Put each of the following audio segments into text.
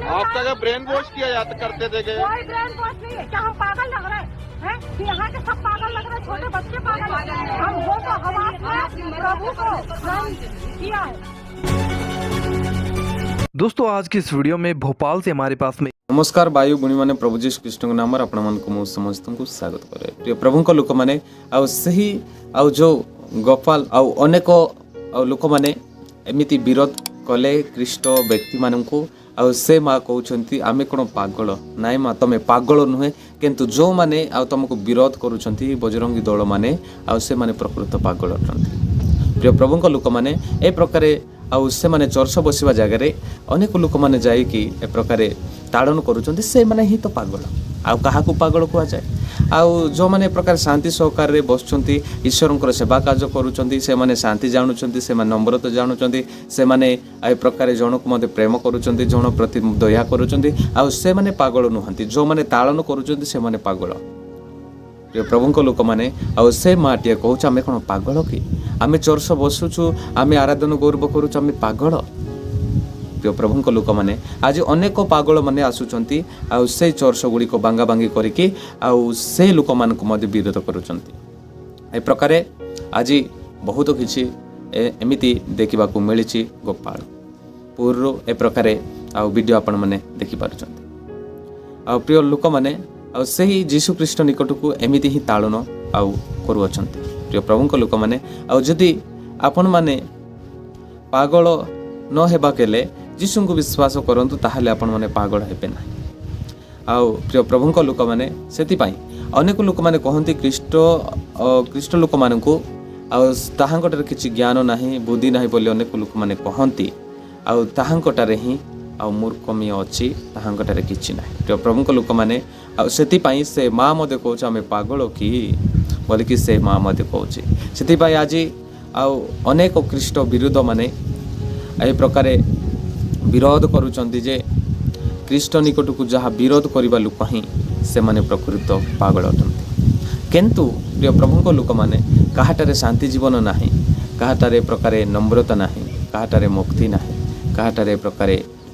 आपका जब brain wash किया जाता करते थे कोई ब्रेन वॉश नहीं है। क्या हम पागल लग रहे हैं? कि यहाँ के सब पागल लग रहे हैं, छोटे बच्चे पागल लग रहे हैं। हम वो तो हमारे प्रभु को नाम किया है। दोस्तों आज की इस वीडियो में भोपाल से हमारे पास में नमस्कार भाई भूणी मैंने प्रभु जीशु कृष्ण नाम आपण समस्त को स्वागत करे प्रिय प्रभु लोक मैंने जो गोपाल अनेक लोक मैंने एमती विरोध कले ख्रीष्ट व्यक्ति मानू से माँ कहते आम कौन पागल नाई माँ तुम पागल नुहे किंतु जो मैंने तुमको विरोध करुँच बजरंगी दल मैंने से माने प्रकृत पागल अटंती प्रिय प्रभु लोक मैंने ए प्रकार से माने चर्च बसवा जगार अनेक लोक मैंने जाइकी ए प्रकार ताड़न करुँच से माने ही तो पागल आहा पागल कह जाए जो मैंने प्रकार शांति सहकार रे बसुंच ईश्वर सेवा कार्य करुँच से माने शांति जानुंट से नम्रता जानुंट से माने ए प्रकार जन को मत प्रेम करुँच जन प्रति दया करुँच से माने पागल नुहंती जो मैंने ताड़न करुँच से माने पागल प्रिय प्रभु लोक मैंने से माटे कहूँ आम कौन पागल कि आम चर्च बसुचु आम आराधना गौरव करुँ आम पागल प्रिय प्रभु लोक मैंने आज अनेक पागल मैंने आसुंच से चर्च गुड़िक बांगा बांगी करके से लोक मान विरोध करुँच ए प्रकार आज बहुत किसी एमती देखा मिली गोपाल पूर्व ए प्रकार वीडियो आपण मैंने देखिपुंट प्रिय लोक मैंने से ही जीशु ख्रीष्ट निकट को एमती ही ताड़न करुँच प्रिय प्रभु लोक मैंने जदि आपण मैंने पागल न हेबा केले जीशु को विश्वास करंतु ताहले आपण माने पागल हेबे ना प्रिय प्रभु लोक मैंने से अनेक लोक मैंने कहती ख्रीष्ट लोक मान को ताहांकटारे किछि ज्ञान नाही बुद्धि नाही बोली अनेक लोक मैंने कहती ताहांकटारे ही मूर्खमी अच्छी ताहांकटारे किछि नाही प्रिय प्रभु लोक मैंने से माँ मत कह आम पागल कि बोलिकी से माँ मत कहे से आज अनेक ख्रीष्ट विरोध माने ए प्रकार विरोध करुँचे जे ख्रीष्ट निकट को जहाँ विरोध करने लोक ही से माने प्रकृत पागल अटंती किंतु प्रिय प्रभु लोक मैंने काहाटारे शांति जीवन नाही काहाटारे प्रकार नम्रता नाही काहाटारे मुक्ति नाही काहाटारे प्रकार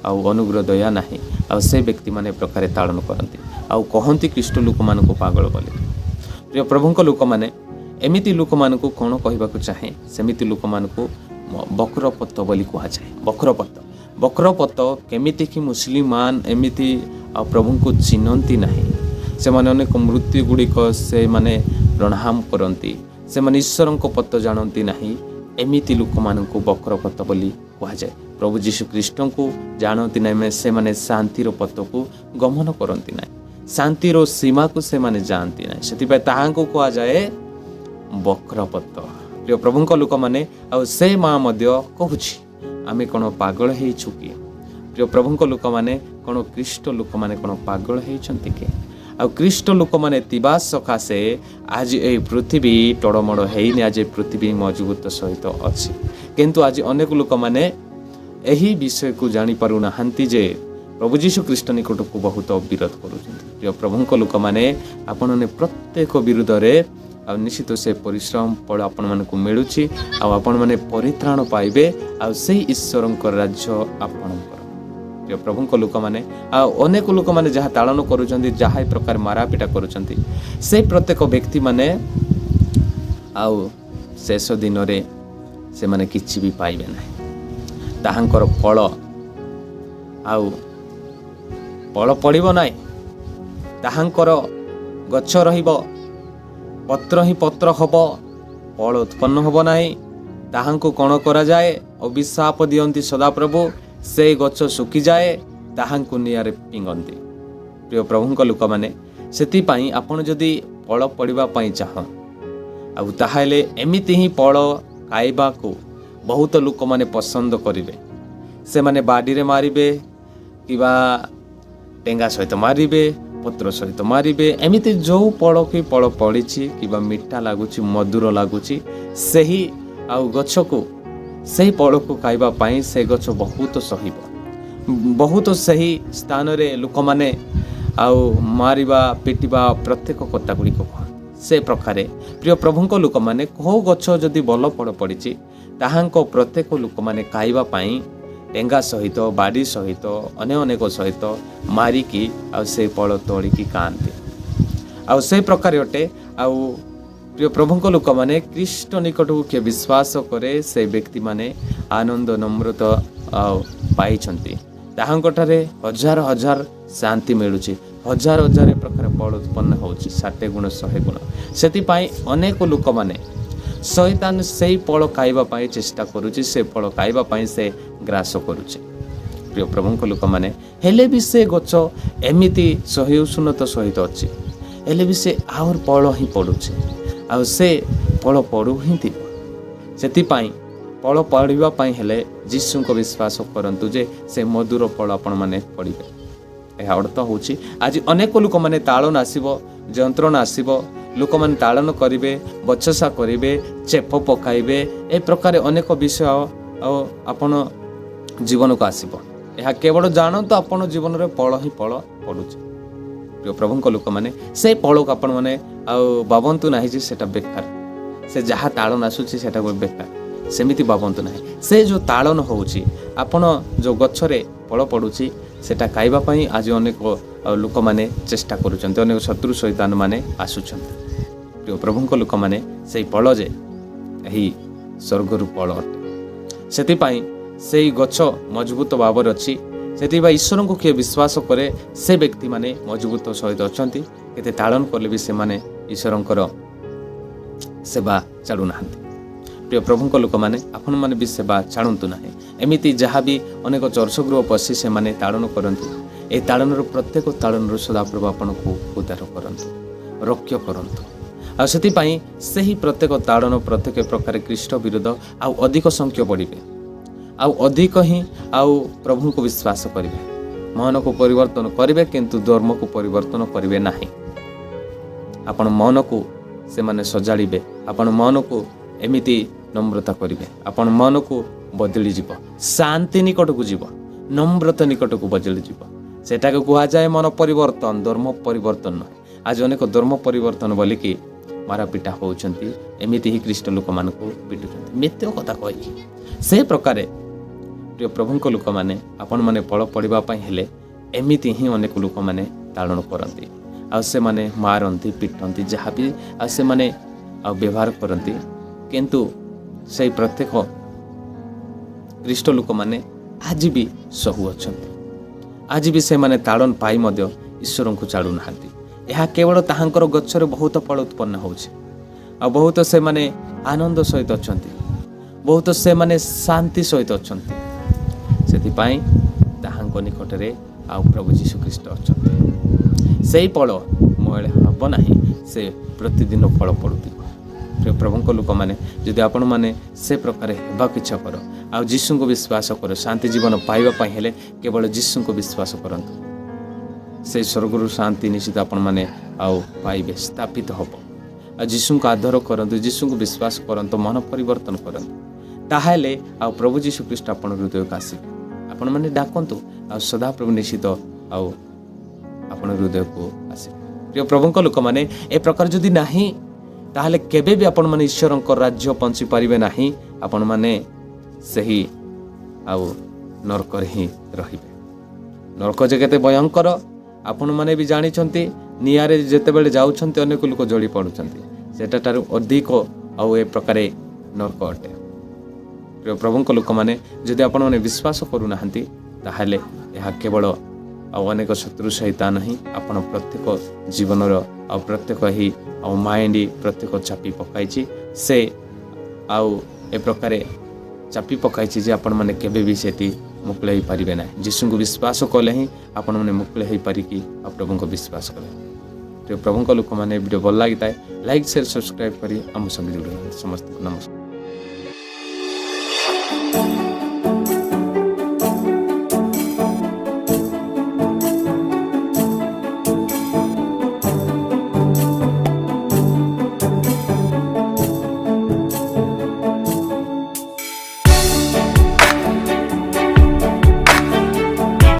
अनुग्रह दया नाही से व्यक्ति माने प्रकार ताड़न करती कहती ख्रीष्ट लोक मान को पागल बोली प्रिय प्रभु लोक मैंने एमती लोक मान को कौन कहवाक चाहे सेमिति लोक मान को बक्रपत बोली कह जाए बक्रपत केमिति कि मुस्लिम मान एमती प्रभु को चिन्हती नहीं से माने अनेक मृत्यु गुड़िक से माने प्रणाम करती से माने ईश्वर को पत जानती नहीं एमती लोक मान को बक्रपत बोली कह जाए प्रभु जीशु ख्रीष्ट को जानती नहीं से माने शांतिर पत को गमन करती नहीं शांतिर सीमा को से माने जानती नहीं से ताहांको कह जाए बक्रपत प्रिय प्रभु लोक मैंने से माँ कहूँ आम कौन पागल होइछु कि प्रिय प्रभु लोक मैंने कौन ख्रीष्ट लोक मैंने कौन पागल होइछंती कि ख्रीष्ट लोक मैंने तिबा सकाशे आज ये पृथ्वी टड़मड़ होनी आज पृथ्वी मजबूत सहित अच्छी किंतु आज अनेक लोक मैंने यही विषय को जानी पारु नाहांती जे प्रभु जीशु ख्रीष्ट निकट को बहुत विरोध करुछंती प्रिय प्रभु लोक मैंने आपने प्रत्येक विरोध रे निश्चित से परिश्रम फल आपण मानक मिलूँ आपण मैंने परित्राण पाइबे से ईश्वर राज्य आपणकर प्रिय प्रभु लोक मैंने अनेक लोक मैंने जहाँ ताड़न करुँच जहाँ प्रकार मारापिटा करुँच से प्रत्येक व्यक्ति माने शेष दिन रे से माने किछि भी पाइबे ना ताहांकर फल फल पड़िबो नाही ताहांकर गछ रहिबो पत्र ही पत्र हब फल उत्पन्न हब नाही ताहांको कौन करा जाए अभिशाप दियंती सदाप्रभु से गछ सुखी जाए ताहांको नियारे पिंगंती प्रिय प्रभु लोक मैंने से आपण जदि फल पड़िबा पई चाह ताहले एमिति ही फल खाइबा को बहुत लोक मैंने पसंद करिवे से माने बाड़ी रे मारिबे किबा टेंगा सहित मारिबे पत्र सहित मारिबे एमिति जो फल कि फल पड़ी कि मीठा लगुच मधुर लगुच से ही गछ को से फल को खाइबा पाई से गछ बहुत सहिब बहुत सही स्थान रे लोक माने आउ मारिबा पिटिबा प्रत्येक कथा गुड़िक कहते से प्रकारे प्रिय प्रभुंक लोक मैंने कौ गछ जदि बल फल पड़ी ताहांको प्रत्येक लोक मैंने खाइबा पाई टेंगा सहित बाड़ी सहित अनेक सहित मारिकी आ से फल तोड़िकी खाआंती आ से प्रकार अटे आ प्रिय प्रभुंक लोक मैंने ख्रीष्ट निकट को किए विश्वास करे से व्यक्ति माने आनंद नम्रत पाइछंती ताहांकठारे हजार हजार शांति मिलुची हजार हजार प्रकार फल उत्पन्न होची 60 गुण 100 गुण सेति पाई अनेक लोक माने शैतान से फल खाइबा पाई चेष्टा करुची से फल खाइबा पाई से ग्रास करुची प्रिय प्रभुंक लोक माने हेले भी से गछ एमिति सही उष्णत सहित अछि हेले भी से आउर फल ही पड़ुची आ से फल पड़ू ही थी सेति पाई फल पढ़िबा पाई हेले यीशु को विश्वास करंतु जे से मधुर फल आपण माने पढ़िबे यह अर्थ होची आज अनेक लोक माने ताड़न आसीबो जंत्रणा आसीबो लोक माने ताड़न करिवे बचसा करिवे चेप पकाइबे ए प्रकार अनेक विषय आपण जीवन को आसीबो यह केवल जानतो आपण जीवन रे फल ही फल पड़ुची प्रिय प्रभुंक लोक माने से फल को आपण माने आ बाबंतु नाही जे सेटा बेकार से जहा ताड़न आसुची सेटा बेकार सेमिति बाबंतु नाही से जो ताड़न होउची आपण जो गछरे फल पड़ुची सेटा खाइबा पाई आज अनेक लोक माने चेष्टा करूछन्ते अनेक शत्रु शैतान माने आसुछन्ते प्रिय प्रभुंक लोक माने सेई फल जे एही स्वर्गरु फल अटे सेति पाई सेई गछ मजबूत भावर अछि सेति बा ईश्वर को किए विश्वास करे से व्यक्ति माने मजबूत सहित अछन्ति केते ताड़न करले भी से माने ईश्वरंकर सेवा चालू नाहंती प्रिय प्रभुंक लोक माने आपण माने भी सेवा छाड़ू ना एमती जहाँ भी अनेक चर्चगृह पशि से माने ताड़न करंतु ए ताड़नर प्रत्येक ताड़नर सदाप्रभु आपण को उद्धार करंतु रक्ष्य करंतु आ सेति पई सेही प्रत्येक ताड़न प्रत्येक प्रकार ख्रीष्ट विरोध आ अधिक संख्य बढ़िबे आ अधिक ही आ प्रभु को विश्वास करिवे मन को परिवर्तन करिवे किंतु धर्म को परिवर्तन करिवे नाही आपण मन को से माने सजाड़िबे आपण मन को एमिति नम्रता करिवे आपण मन को बदली जीव शांति निकट को जीव नम्रता निकट को बदली जीव सेटा को कहा जाए मन परिवर्तन धर्म परिवर्तन आज अनेक धर्म परिवर्तन बोली कि मारापिटा होउछंती एमिति ही ख्रीष्ट लोक मान को पिटुछंती मिथ्या कथा कहि से प्रकार प्रिय प्रभुंक लोक माने आपण माने फल पड़िबा पई हेले एमिति ही अनेक लोक माने ताड़न करंती आ से माने मारंती पिटंती जहाँ भी आ से माने आ व्यवहार करंती किंतु से प्रत्येक ख्रीष्ट लोक माने आज भी सहु अछंती आज भी से माने ताड़न पाई मध्य ईश्वर को छाड़ू नाहंती यह केवल ताहांकर गच्छरे बहुत फल उत्पन्न होउछि आ बहुत से माने आनंद सहित अछंती बहुत से माने शांति सहित अछंती सेति पाई ताहांको निकटरे आ प्रभु यीशु ख्रीष्ट अछंती सेही फल मळे हब नाही से प्रतिदिन फल पड़ुती प्रभुंक लोक मैंने जदि आपण मैंने से प्रकार हेबाक इच्छा कर आ यीशु को विश्वास कर शांति जीवन पाइबा हेले केवल यीशु को विश्वास करंतु से स्वर्गरु शांति निश्चित आपण मैंने आउ पाइबे स्थापित हम आ यीशु को आदर करंतु यीशु को विश्वास करंतु मन परिवर्तन करंतु ताहाले आ प्रभु यीशु ख्रीष्ट आपण हृदय को आसीबे आपण मैंने डाकंतु आ सदा प्रभु निश्चित आउ आपण हृदय को आसीबे प्रिय प्रभुंक लोक मैंने ए प्रकार जदि नाही ताहले केबे भी आपण माने ईश्वरंक राज्य पहुंची पारिबे नाही आपण माने सही आउ नरक ही रहिबे नरक जे केते भयंकर आपण माने भी जानि छंती नियारे जेते बेले जाउछंती अनेक लोक जळी पडुछंती सेटा तारु अधिक आउ ए प्रकारे नरक अटे प्रिय प्रभुंक लोक माने जदि आपण माने विश्वास करू नाहंती ताहले यह केवल आउ अनेक शत्रु शैतान ही आपण प्रत्येक जीवनर आ प्रत्येक ही आउ माइंड प्रत्येक चापी पकाई से आउ ए प्रकार चापी पकाई जे आपण माने केबे भी सेती मुक्ल हो पारिबे ना यीशु को विश्वास कले ही आपण माने मुक्ल हो पारिकी आ प्रभु को विश्वास कले प्रिय प्रभु लोक माने वीडियो भल लगी लाइक शेयर सब्सक्राइब करी आम संगे जुड़ समस्त नमस्कार।